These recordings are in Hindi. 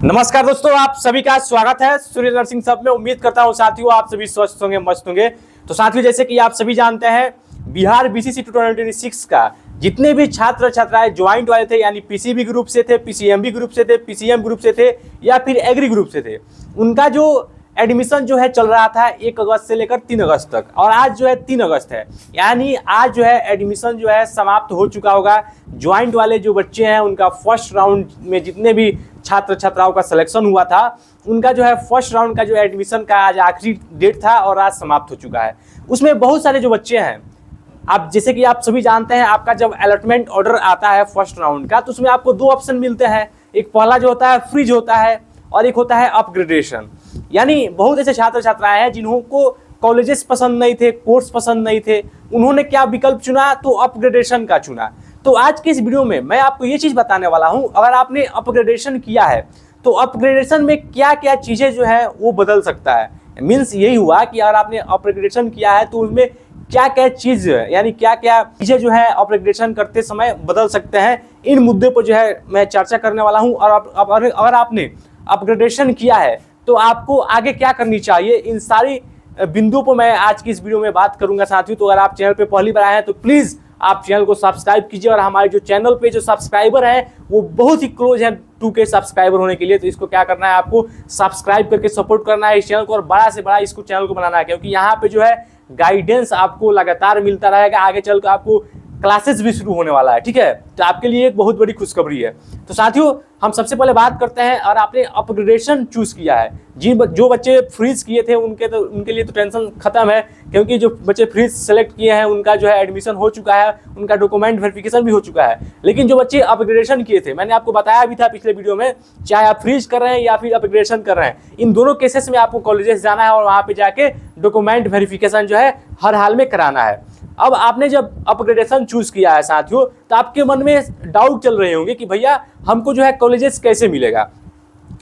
नमस्कार दोस्तों, आप सभी का स्वागत है सूर्य नर्सिंग सब में। उम्मीद करता हूं साथियों आप सभी स्वस्थ होंगे, मस्त होंगे। तो साथियों, जैसे कि आप सभी जानते हैं, बिहार बीसीसी 2026 का जितने भी छात्र छात्राएं ज्वाइंट वाले थे, यानी पीसीबी ग्रुप से थे, पीसीएमबी ग्रुप से थे, पीसीएम ग्रुप से थे या फिर एग्री ग्रुप से थे, उनका जो एडमिशन जो है चल रहा था 1 अगस्त से लेकर 3 अगस्त तक, और आज जो है 3 अगस्त है, यानी आज जो है एडमिशन जो है समाप्त हो चुका होगा। ज्वाइंट वाले जो बच्चे हैं उनका फर्स्ट राउंड में जितने भी छात्र छात्राओं का सिलेक्शन हुआ था, उनका जो है फर्स्ट राउंड का जो एडमिशन का आज आखिरी डेट था और आज समाप्त हो चुका है। उसमें बहुत सारे जो बच्चे हैं, आप जैसे कि आप सभी जानते हैं, आपका जब अलॉटमेंट ऑर्डर आता है फर्स्ट राउंड का, तो उसमें आपको 2 ऑप्शन मिलते हैं। एक पहला जो होता है फ्रीज होता है और एक होता है अपग्रेडेशन। यानी बहुत ऐसे छात्र छात्राएं हैं जिनको कॉलेजेस पसंद नहीं थे, कोर्स पसंद नहीं थे, उन्होंने क्या विकल्प चुना, तो अपग्रेडेशन का चुना। तो आज के इस वीडियो में मैं आपको ये चीज़ बताने वाला हूं, अगर आपने अपग्रेडेशन किया है तो अपग्रेडेशन में क्या क्या चीज़ें जो है वो बदल सकता है। मीन्स यही हुआ कि अगर आपने अपग्रेडेशन किया है तो उसमें क्या क्या चीज़, यानी क्या क्या चीज़ें जो है अपग्रेडेशन करते समय बदल सकते हैं, इन मुद्दे पर जो है मैं चर्चा करने वाला हूँ। और अगर आपने अपग्रेडेशन किया है तो आपको आगे क्या करनी चाहिए, इन सारी बिंदुओं पर मैं आज की इस वीडियो में बात करूंगा साथियों। तो अगर आप चैनल पे पहली बार आए हैं तो प्लीज़ आप चैनल को सब्सक्राइब कीजिए, और हमारे जो चैनल पे जो सब्सक्राइबर हैं वो बहुत ही क्लोज हैं 2K सब्सक्राइबर होने के लिए। तो इसको क्या करना है, आपको सब्सक्राइब करके सपोर्ट करना है इस चैनल को, और बड़ा से बड़ा इसको चैनल को बनाना है, क्योंकि यहाँ पे जो है गाइडेंस आपको लगातार मिलता रहेगा। आगे चल कर आपको क्लासेस भी शुरू होने वाला है, ठीक है। तो आपके लिए एक बहुत बड़ी खुशखबरी है। तो साथियों, हम सबसे पहले बात करते हैं, और आपने अपग्रेडेशन चूज किया है, जो बच्चे फ्रीज किए थे उनके लिए तो टेंशन खत्म है, क्योंकि जो बच्चे फ्रीज सेलेक्ट किए हैं उनका जो है एडमिशन हो चुका है, उनका डॉक्यूमेंट वेरिफिकेशन भी हो चुका है। लेकिन जो बच्चे अपग्रेडेशन किए थे, मैंने आपको बताया भी था पिछले वीडियो में, चाहे आप फ्रीज कर रहे हैं या फिर अपग्रेडेशन कर रहे हैं, इन दोनों केसेस में आपको कॉलेजेस जाना है और वहाँ पे जाके डॉक्यूमेंट वेरिफिकेशन जो है हर हाल में कराना है। अब आपने जब अपग्रेडेशन चूज किया है साथियों, तो आपके मन में डाउट चल रहे होंगे कि भैया हमको जो है कॉलेजेस कैसे मिलेगा।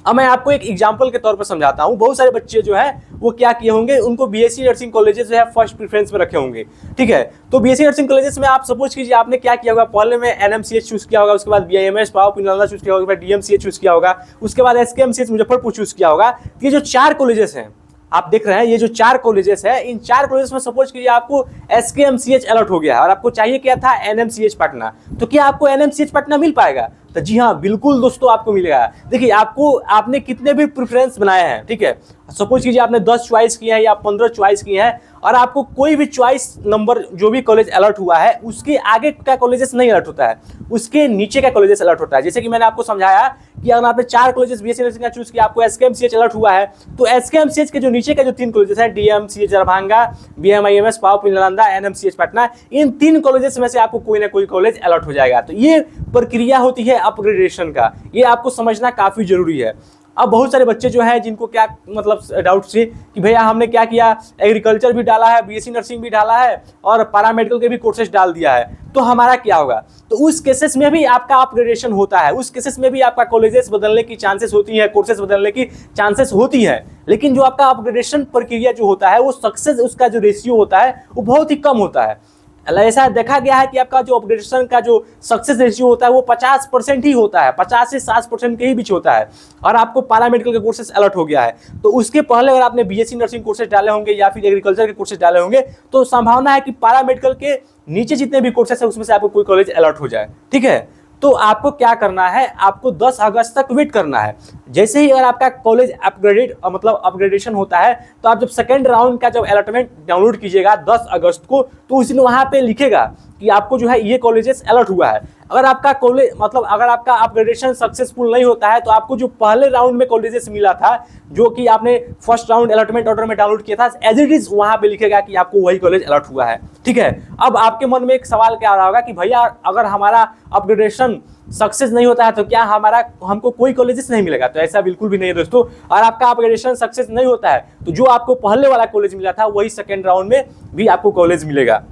अब मैं आपको एक एग्जांपल के तौर पर समझाता हूं। बहुत सारे बच्चे जो है वो क्या किए होंगे, उनको बीएससी नर्सिंग कॉलेजेस जो है फर्स्ट प्रेफरेंस में रखे होंगे, ठीक है। तो बीएससी नर्सिंग कॉलेजेस में आप सपोज कीजिए आपने क्या किया होगा, पहले में एनएमसीएच चूज किया होगा, उसके बाद बीआईएमएस पावापुरी नालंदा चूज किया होगा, डीएमसीएच चूज किया होगा, उसके बाद एसकेएमसीएच मुजफ्फरपुर चूज किया होगा। ये जो 4 कॉलेजेस हैं आप देख रहे हैं, ये जो 4 कॉलेजेस है, इन 4 कॉलेजेस में सपोज कीजिए आपको एसकेएमसीएच अलॉट हो गया है और आपको चाहिए क्या था, एनएमसीएच पटना। तो क्या आपको एनएमसीएच पटना मिल पाएगा? तो जी हाँ, बिल्कुल दोस्तों, आपको मिलेगा। देखिए, आपने कितने भी प्रेफरेंस बनाए हैं, ठीक है, सपोज कीजिए आपने 10 चॉइस किए हैं या 15 चॉइस किए हैं, और आपको कोई भी चॉइस नंबर जो भी कॉलेज अलर्ट हुआ है उसके आगे का कॉलेजेस नहीं अलर्ट होता है, उसके नीचे का कॉलेजेस अलर्ट होता है। जैसे कि मैंने आपको समझाया कि अगर आपने 4 कॉलेजेस बीएससी नर्सिंग का चूज किया, आपको एसकेएमसीएच अलर्ट हुआ है, तो एसकेएमसीएच के जो नीचे का जो 3 कॉलेजेस हैं, डीएमसीएच दरभंगा, बीएमआईएमएस पावापुरी नालंदा, एनएमसीएच पटना, इन 3 कॉलेजेस में से आपको कोई ना कोई कॉलेज अलर्ट हो जाएगा। तो ये प्रक्रिया होती है अपग्रेडेशन का, ये आपको समझना काफी जरूरी है। अब बहुत सारे बच्चे जो है जिनको क्या मतलब डाउट से कि भैया हमने क्या किया, एग्रीकल्चर भी डाला है, बीएससी नर्सिंग भी डाला है और पैरामेडिकल के भी कोर्सेज डाल दिया है, तो हमारा क्या होगा। तो उस केसेस में भी आपका अपग्रेडेशन होता है, उस केसेस में भी आपका कॉलेजेस बदलने की चांसेस होती है, कोर्सेज बदलने की चांसेस होती है। लेकिन जो आपका अपग्रेडेशन प्रक्रिया जो होता है, वो सक्सेस, उसका जो रेशियो होता है वो बहुत ही कम होता है। ऐसा देखा गया है कि आपका जो अपग्रेडेशन का जो सक्सेस रेशियो होता है वो 50% ही होता है, 50 से 60% के ही बीच होता है। और आपको पैरामेडिकल के कोर्सेज अलर्ट हो गया है, तो उसके पहले अगर आपने बीएससी नर्सिंग कोर्सेज डाले होंगे या फिर एग्रीकल्चर के कोर्सेज डाले होंगे, तो संभावना है कि पैरामेडिकल के नीचे जितने भी कोर्सेज है उसमें से आपको कोई कॉलेज अलर्ट हो जाए, ठीक है। तो आपको क्या करना है, आपको 10 अगस्त तक वेट करना है। जैसे ही अगर आपका कॉलेज अपग्रेडेशन होता है, तो आप जब सेकेंड राउंड का जब अलॉटमेंट डाउनलोड कीजिएगा 10 अगस्त को, तो उस दिन वहाँ पे लिखेगा कि आपको जो है ये कॉलेजेस अलर्ट हुआ है। अगर आपका अगर आपका अपग्रेडेशन सक्सेसफुल नहीं होता है, तो आपको जो पहले राउंड में कॉलेजेस मिला था, जो कि आपने फर्स्ट राउंड अलॉटमेंट ऑर्डर में डाउनलोड किया था, एज इट इज वहाँ पे लिखेगा कि आपको वही कॉलेज अलर्ट हुआ है, ठीक है। अब आपके मन में एक सवाल क्या आ रहा होगा कि भैया अगर हमारा अपग्रेडेशन सक्सेस नहीं होता है तो क्या हमको कोई कॉलेजेस नहीं मिलेगा? तो ऐसा बिल्कुल भी नहीं है दोस्तों। और आपका अपग्रेडेशन सक्सेस नहीं होता है तो जो आपको पहले वाला कॉलेज मिला था वही सेकेंड राउंड में भी आपको कॉलेज मिलेगा।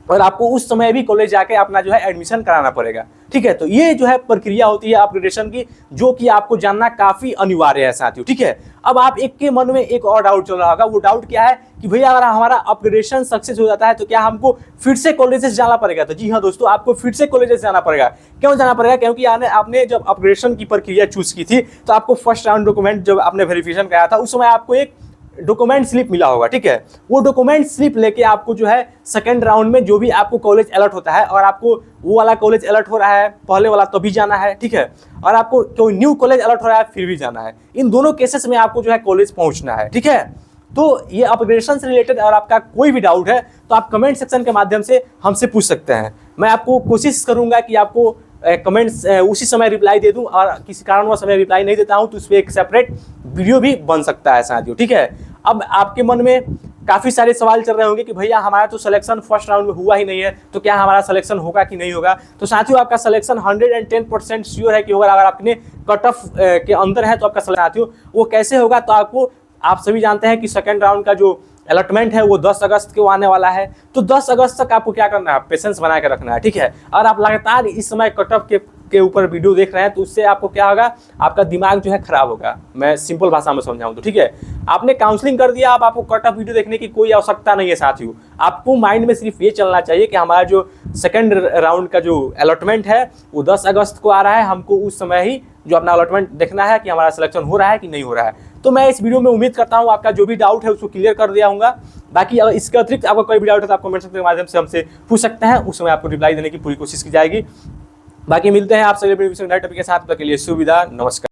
और आपको उस समय भी कॉलेज जाके अपना जो है एडमिशन कराना पड़ेगा। ठीक है, तो ये जो है प्रक्रिया होती है अपग्रेडेशन की, जो कि आपको जानना काफी अनिवार्य है साथियों। ठीक है, अब आप एक के मन में एक और डाउट चल रहा होगा, वो डाउट क्या है कि भैया अगर हमारा अपग्रेडेशन सक्सेस हो जाता है तो क्या हमको फिर से कॉलेजेस जाना पड़ेगा? तो जी हाँ दोस्तों, आपको फिर से कॉलेजेस जाना पड़ेगा। क्यों जाना पड़ेगा? क्योंकि आपने जब अपग्रेडेशन की प्रक्रिया चूज की थी तो आपको फर्स्ट राउंड डॉक्यूमेंट जब आपने वेरिफिकेशन कराया था उस समय आपको एक डॉक्यूमेंट स्लिप मिला होगा। ठीक है, वो डॉक्यूमेंट स्लिप लेके आपको जो है सेकंड राउंड में जो भी आपको कॉलेज अलर्ट होता है, और आपको वो वाला कॉलेज अलर्ट हो रहा है पहले वाला तो भी जाना है। ठीक है, और आपको कोई न्यू कॉलेज अलर्ट हो रहा है फिर भी जाना है। इन दोनों केसेस में आपको जो है कॉलेज पहुंचना है। ठीक है, तो ये अपग्रेडेशन से रिलेटेड और आपका कोई भी डाउट है तो आप कमेंट सेक्शन के माध्यम से हमसे पूछ सकते हैं। मैं आपको कोशिश करूंगा कि आपको कमेंट्स उसी समय रिप्लाई दे दूं, और किसी कारणवश समय रिप्लाई नहीं देता हूं तो उस पर एक सेपरेट वीडियो भी बन सकता है साथियों। ठीक है, अब आपके मन में काफ़ी सारे सवाल चल रहे होंगे कि भैया हमारा तो सिलेक्शन फर्स्ट राउंड में हुआ ही नहीं है, तो क्या हमारा सिलेक्शन होगा कि नहीं होगा? तो साथियों, आपका सिलेक्शन 110% श्योर है कि होगा। अगर आपने कट ऑफ के अंदर है तो आपका सिलेक्शन, साथियों वो कैसे होगा? तो आपको आप सभी जानते हैं कि सेकेंड राउंड का जो अलॉटमेंट है वो 10 अगस्त को आने वाला है। तो 10 अगस्त तक आपको क्या करना है? पेशेंस बना के रखना है। ठीक है, और आप लगातार इस समय कट ऑफ के ऊपर वीडियो देख रहे हैं तो उससे आपको क्या होगा? आपका दिमाग जो है खराब होगा। मैं सिंपल भाषा में समझाऊं तो, ठीक है, आपने काउंसलिंग कर दिया, अब आपको कट ऑफ वीडियो देखने की कोई आवश्यकता नहीं है साथियों। आपको माइंड में सिर्फ ये चलना चाहिए कि हमारा जो सेकंड राउंड का जो अलॉटमेंट है वो 10 अगस्त को आ रहा है। हमको उस समय ही जो अपना अलॉटमेंट देखना है कि हमारा सिलेक्शन हो रहा है कि नहीं हो रहा है। तो मैं इस वीडियो में उम्मीद करता हूँ आपका जो भी डाउट है उसको क्लियर कर दिया होगा। बाकी अगर इसके अतिरिक्त आपका कोई भी डाउट है तो आप कमेंट सेक्शन के माध्यम से हमसे पूछ सकते हैं, उस समय आपको रिप्लाई देने की पूरी कोशिश की जाएगी। बाकी मिलते हैं आप सभी टॉपिक के साथ, तब तक के लिए सुविधा, नमस्कार।